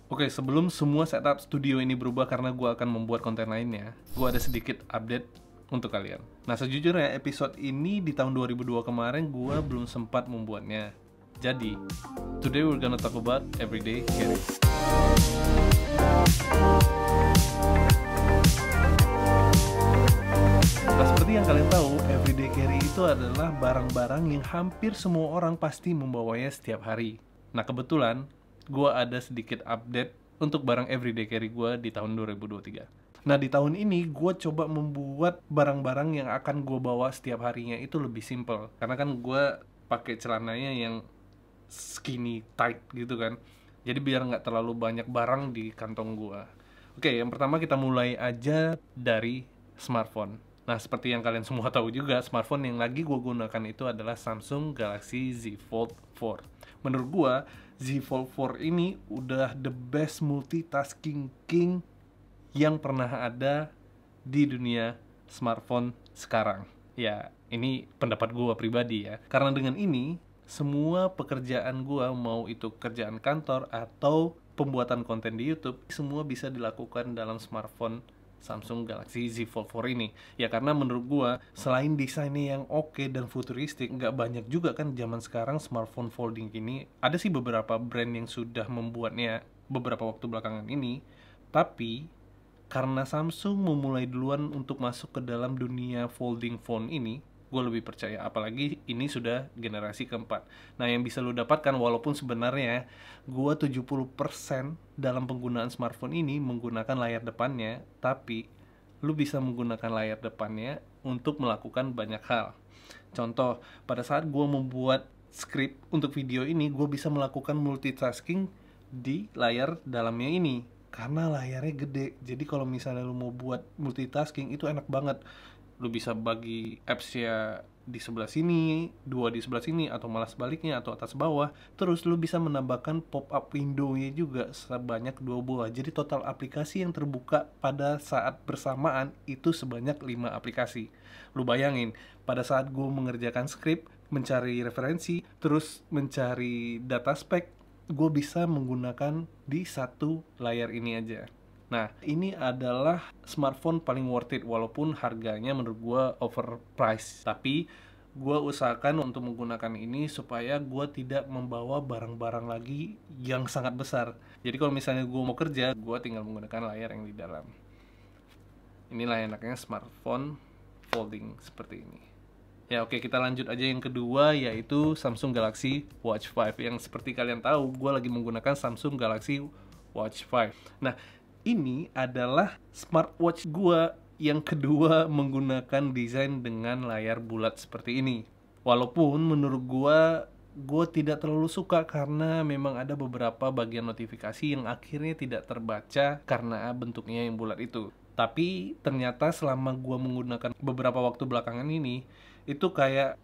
Oke, sebelum semua setup studio ini berubah karena gue akan membuat konten lainnya, gue ada sedikit update untuk kalian. Nah, sejujurnya episode ini di tahun 2002 kemarin gue belum sempat membuatnya. Jadi, today we're gonna talk about everyday carry. Nah, seperti yang kalian tahu, everyday carry itu adalah barang-barang yang hampir semua orang pasti membawanya setiap hari. Nah, kebetulan gue ada sedikit update untuk barang everyday carry gue di tahun 2023. Nah, di tahun ini gue coba membuat barang-barang yang akan gue bawa setiap harinya itu lebih simple. Karena kan gue pakai celananya yang skinny tight gitu kan. Jadi biar nggak terlalu banyak barang di kantong gue. Oke, yang pertama kita mulai aja dari smartphone. Nah, seperti yang kalian semua tahu juga, smartphone yang lagi gue gunakan itu adalah Samsung Galaxy Z Fold 4. Menurut gue, Z Fold 4 ini udah the best multitasking king yang pernah ada di dunia smartphone sekarang. Ya, ini pendapat gue pribadi ya. Karena dengan ini, semua pekerjaan gue, mau itu kerjaan kantor atau pembuatan konten di YouTube, semua bisa dilakukan dalam smartphone Samsung Galaxy Z Fold 4 ini. Ya karena menurut gua, selain desainnya yang oke dan futuristik, nggak banyak juga kan zaman sekarang smartphone folding ini. Ada sih beberapa brand yang sudah membuatnya beberapa waktu belakangan ini, tapi karena Samsung memulai duluan untuk masuk ke dalam dunia folding phone ini, gue lebih percaya, apalagi ini sudah generasi keempat. Nah, yang bisa lo dapatkan, walaupun sebenarnya gue 70% dalam penggunaan smartphone ini menggunakan layar depannya, tapi lo bisa menggunakan layar depannya untuk melakukan banyak hal. Contoh, pada saat gue membuat skrip untuk video ini, gue bisa melakukan multitasking di layar dalamnya ini karena layarnya gede. Jadi kalau misalnya lo mau buat multitasking itu enak banget. Lu bisa bagi apps ya di sebelah sini, dua di sebelah sini, atau malah sebaliknya, atau atas bawah. Terus lu bisa menambahkan pop-up window-nya juga sebanyak 2 buah. Jadi total aplikasi yang terbuka pada saat bersamaan itu sebanyak 5 aplikasi. Lu bayangin, pada saat gue mengerjakan skrip, mencari referensi, terus mencari data spek, gue bisa menggunakan di satu layar ini aja. Nah, ini adalah smartphone paling worth it, walaupun harganya menurut gue overpriced. Tapi gue usahakan untuk menggunakan ini supaya gue tidak membawa barang-barang lagi yang sangat besar. Jadi kalau misalnya gue mau kerja, gue tinggal menggunakan layar yang di dalam. Inilah enaknya smartphone folding seperti ini. Ya oke, kita lanjut aja yang kedua, yaitu Samsung Galaxy Watch 5. Yang seperti kalian tahu, gue lagi menggunakan Samsung Galaxy Watch 5. Nah, ini adalah smartwatch gua yang kedua menggunakan desain dengan layar bulat seperti ini. Walaupun menurut gua tidak terlalu suka karena memang ada beberapa bagian notifikasi yang akhirnya tidak terbaca karena bentuknya yang bulat itu. Tapi ternyata selama gua menggunakan beberapa waktu belakangan ini, itu kayak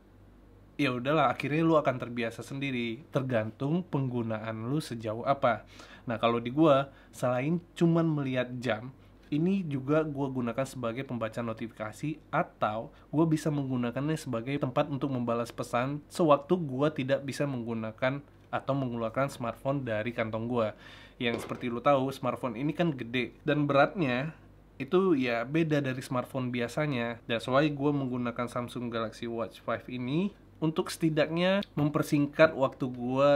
ya udahlah, akhirnya lu akan terbiasa sendiri, tergantung penggunaan lu sejauh apa. Nah, kalau di gua, selain cuman melihat jam, ini juga gua gunakan sebagai pembaca notifikasi, atau gua bisa menggunakannya sebagai tempat untuk membalas pesan sewaktu gua tidak bisa menggunakan atau mengeluarkan smartphone dari kantong gua. Yang seperti lu tahu, smartphone ini kan gede dan beratnya itu ya beda dari smartphone biasanya. That's why gue menggunakan Samsung Galaxy Watch 5 ini untuk setidaknya mempersingkat waktu gue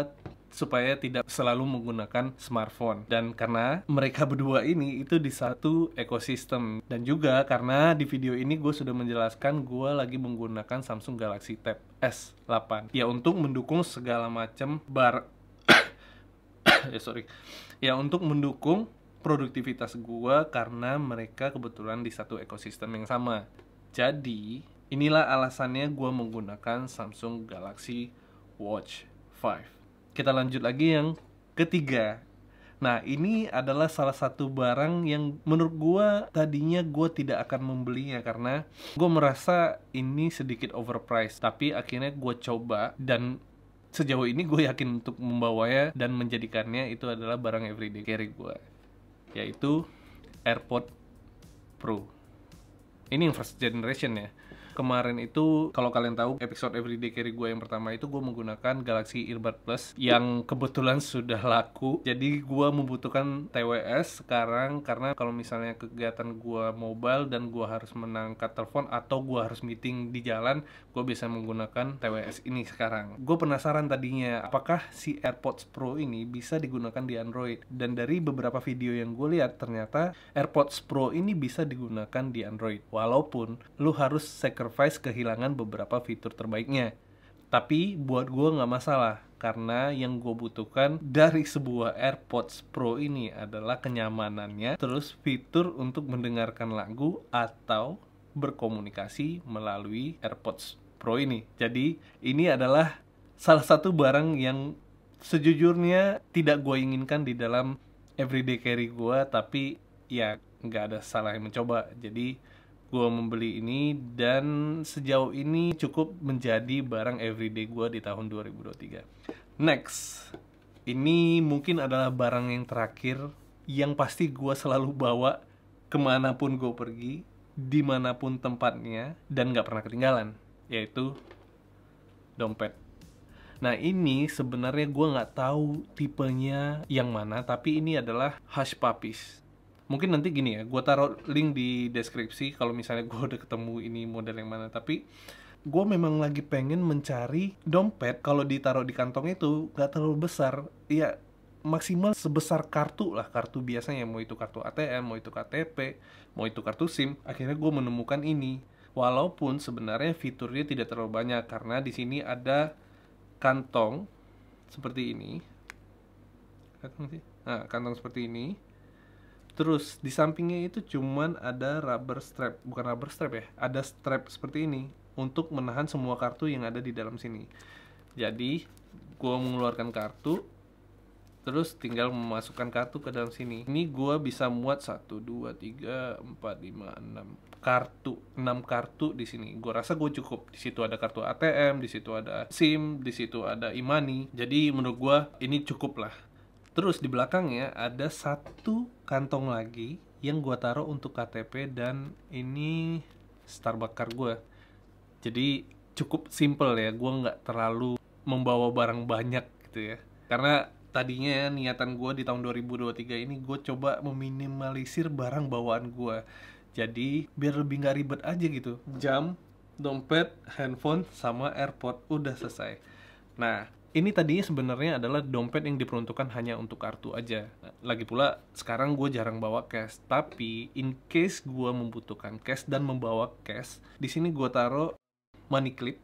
supaya tidak selalu menggunakan smartphone. Dan karena mereka berdua ini itu di satu ekosistem, dan juga karena di video ini gue sudah menjelaskan gue lagi menggunakan Samsung Galaxy Tab S8 ya untuk mendukung segala macam untuk mendukung produktivitas gue, karena mereka kebetulan di satu ekosistem yang sama. Jadi inilah alasannya gue menggunakan Samsung Galaxy Watch 5. Kita lanjut lagi yang ketiga. Nah, ini adalah salah satu barang yang menurut gue tadinya gue tidak akan membelinya karena gue merasa ini sedikit overpriced. Tapi akhirnya gue coba dan sejauh ini gue yakin untuk membawanya dan menjadikannya itu adalah barang everyday carry gue, yaitu AirPods Pro. Ini yang first generation ya. kemarin itu, kalau kalian tahu episode Everyday Carry gue yang pertama itu gue menggunakan Galaxy Earbud Plus yang kebetulan sudah laku. Jadi gue membutuhkan TWS sekarang karena kalau misalnya kegiatan gue mobile dan gue harus mengangkat telepon atau gue harus meeting di jalan, gue bisa menggunakan TWS ini sekarang. Gue penasaran tadinya apakah si AirPods Pro ini bisa digunakan di Android, dan dari beberapa video yang gue lihat ternyata AirPods Pro ini bisa digunakan di Android walaupun lu harus sacrifice kehilangan beberapa fitur terbaiknya. Tapi buat gue nggak masalah, karena yang gue butuhkan dari sebuah AirPods Pro ini adalah kenyamanannya, terus fitur untuk mendengarkan lagu atau berkomunikasi melalui AirPods Pro ini. Jadi ini adalah salah satu barang yang sejujurnya tidak gue inginkan di dalam everyday carry gue, tapi ya nggak ada salah yang mencoba. Jadi gue membeli ini dan sejauh ini cukup menjadi barang everyday gue di tahun 2023. Next, ini mungkin adalah barang yang terakhir yang pasti gue selalu bawa kemanapun gue pergi, dimanapun tempatnya, dan gak pernah ketinggalan, yaitu dompet. Nah ini sebenarnya gue gak tahu tipenya yang mana, tapi ini adalah Hush Puppies. Mungkin nanti gini ya, gue taruh link di deskripsi kalau misalnya gue udah ketemu ini model yang mana. Tapi gue memang lagi pengen mencari dompet kalau ditaruh di kantong itu gak terlalu besar, ya maksimal sebesar kartu lah, kartu biasanya, mau itu kartu ATM, mau itu KTP, mau itu kartu SIM. Akhirnya gue menemukan ini, walaupun sebenarnya fiturnya tidak terlalu banyak karena di sini ada kantong seperti ini, kantong seperti ini. Terus di sampingnya itu cuman ada rubber strap, bukan rubber strap ya, ada strap seperti ini untuk menahan semua kartu yang ada di dalam sini. Jadi gue mengeluarkan kartu, terus tinggal memasukkan kartu ke dalam sini. Ini gue bisa muat 1, 2, 3, 4, 5, 6 kartu, 6 kartu di sini. Gue rasa gue cukup. Di situ ada kartu ATM, di situ ada SIM, di situ ada e-money. Jadi menurut gue ini cukup lah. Terus di belakangnya ada satu kantong lagi yang gue taruh untuk KTP, dan ini Starbucks card gue. Jadi cukup simple ya, gue nggak terlalu membawa barang banyak gitu ya. Karena tadinya niatan gue di tahun 2023 ini gue coba meminimalisir barang bawaan gue. Jadi biar lebih nggak ribet aja gitu. Jam, dompet, handphone, sama AirPod udah selesai. Nah, ini tadinya sebenarnya adalah dompet yang diperuntukkan hanya untuk kartu aja. Lagi pula sekarang gue jarang bawa cash, tapi in case gue membutuhkan cash dan membawa cash, di sini gue taruh money clip.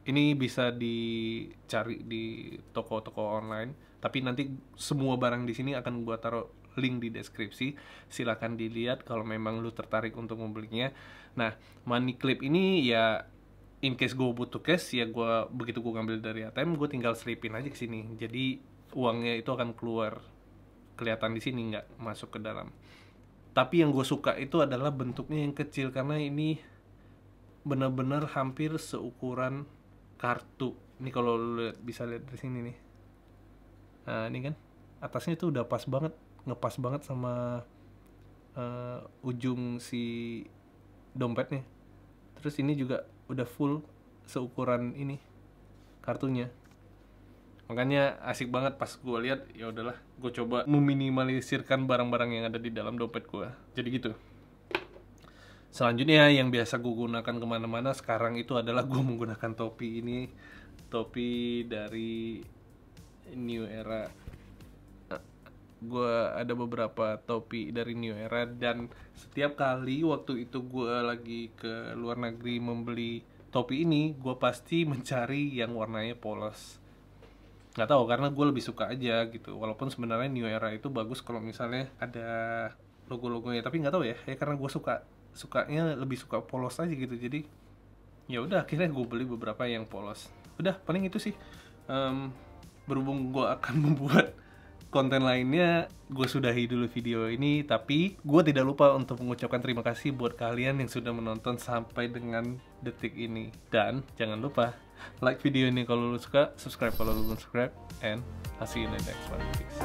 Ini bisa dicari di toko-toko online, tapi nanti semua barang di sini akan gue taruh link di deskripsi. Silahkan dilihat kalau memang lu tertarik untuk membelinya. Nah, money clip ini ya in case gue butuh cash, ya gue begitu gue ngambil dari ATM, gue tinggal selipin aja ke sini. Jadi uangnya itu akan keluar, kelihatan di sini, nggak masuk ke dalam. Tapi yang gue suka itu adalah bentuknya yang kecil, karena ini benar-benar hampir seukuran kartu. Ini kalau lu bisa lihat dari sini nih. Nah ini kan atasnya tuh udah pas banget, ngepas banget sama ujung si dompetnya. Terus ini juga udah full seukuran ini kartunya. Makanya asik banget pas gue lihat. Ya udahlah, gue coba meminimalisirkan barang-barang yang ada di dalam dompet gue. Jadi gitu. Selanjutnya yang biasa gue gunakan kemana-mana sekarang itu adalah gue menggunakan topi ini. Topi dari New Era. Gue ada beberapa topi dari New Era, dan setiap kali waktu itu gue lagi ke luar negeri membeli topi ini, gue pasti mencari yang warnanya polos. Nggak tahu, karena gue lebih suka aja gitu. Walaupun sebenarnya New Era itu bagus kalau misalnya ada logo-logonya, tapi nggak tahu ya karena gue sukanya lebih suka polos aja gitu. Jadi ya udah, akhirnya gue beli beberapa yang polos. Udah, paling itu sih. Berhubung gue akan membuat konten lainnya, gue sudahi dulu video ini. Tapi gue tidak lupa untuk mengucapkan terima kasih buat kalian yang sudah menonton sampai dengan detik ini. Dan jangan lupa like video ini kalau lu suka, subscribe kalau lu belum subscribe, and I'll see you in the next one. Peace.